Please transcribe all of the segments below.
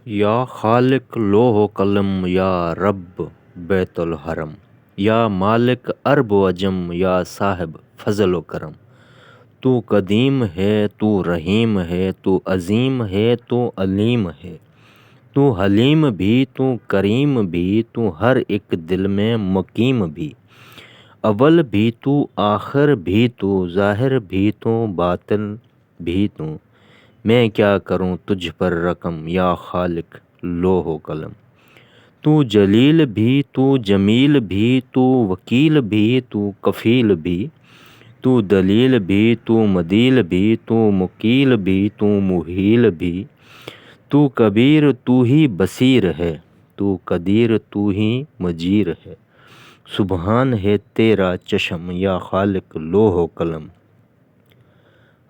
یا خالق لوح و قلم یا رب بیت الحرم، یا مالک عرب و عجم یا صاحب فضل و کرم۔ تو قدیم ہے، تو رحیم ہے، تو عظیم ہے، تو علیم ہے، تو حلیم بھی، تو کریم بھی، تو ہر ایک دل میں مقیم بھی۔ اول بھی تو، آخر بھی تو، ظاہر بھی تو، باطن بھی تو۔ میں کیا کروں تجھ پر رقم یا خالق لوح و قلم۔ تو جلیل بھی، تو جمیل بھی، تو وکیل بھی، تو کفیل بھی، تو دلیل بھی، تو مدیل بھی، تو مکیل بھی، تو محیل بھی۔ تو کبیر تو ہی بصیر ہے، تو قدیر تو ہی مجیر ہے۔ سبحان ہے تیرا چشم یا خالق لوح و قلم۔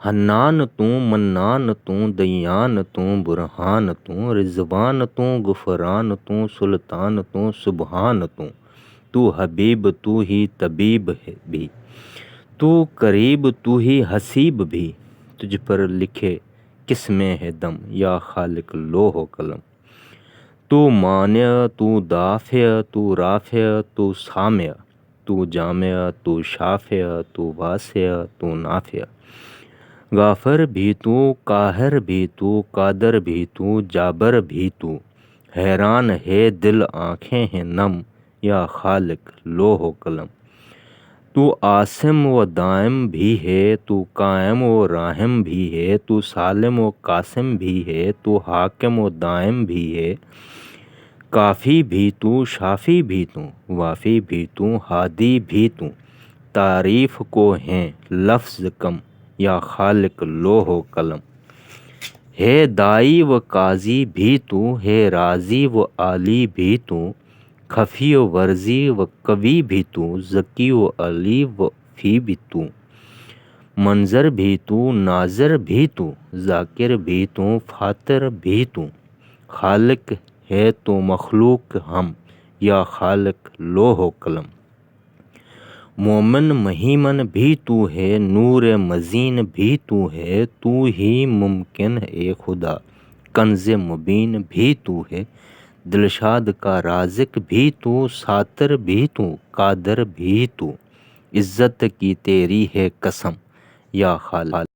حنان تو، منان تو، دیان تو، برہان تو، رضوان تو، غفران تو، سلطان تو، سبحان تو۔ تو حبیب تو ہی طبیب ہے بھی، تو قریب تو ہی حسیب بھی۔ تجھ پر لکھے کس میں ہے دم یا خالق لوح و قلم۔ تو مانع، تو دافع، تو رافع، تو سامع، تو جامع، تو شافع، تو واسع، تو نافع۔ غافر بھی تو، قاہر بھی تو، قادر بھی تو، جابر بھی تو۔ حیران ہے دل، آنکھیں ہیں نم یا خالق لوح و قلم۔ تو عاصم و دائم بھی ہے، تو قائم و راحم بھی ہے، تو سالم و قاسم بھی ہے، تو حاکم و دائم بھی ہے۔ کافی بھی تو، شافی بھی تو، وافی بھی تو، ہادی بھی تو۔ تعریف کو ہیں لفظ کم یا خالق لوح و قلم۔ ہے دائی و قاضی بھی تو، ہے رازی و عالی بھی تو۔ خفی و ورزی و قوی بھی تو، ذکی و علی و فی بھی تو۔ منظر بھی تو، ناظر بھی تو، ذاکر بھی تو، فاتر بھی تو۔ خالق ہے تو مخلوق ہم یا خالق لوح و قلم۔ مومن مہیمن بھی تو ہے، نور مزین بھی تو ہے، تو ہی ممکن ہے خدا کنز مبین بھی تو ہے۔ دلشاد کا رازق بھی تو، ساتر بھی تو، قادر بھی تو۔ عزت کی تیری ہے قسم یا خالق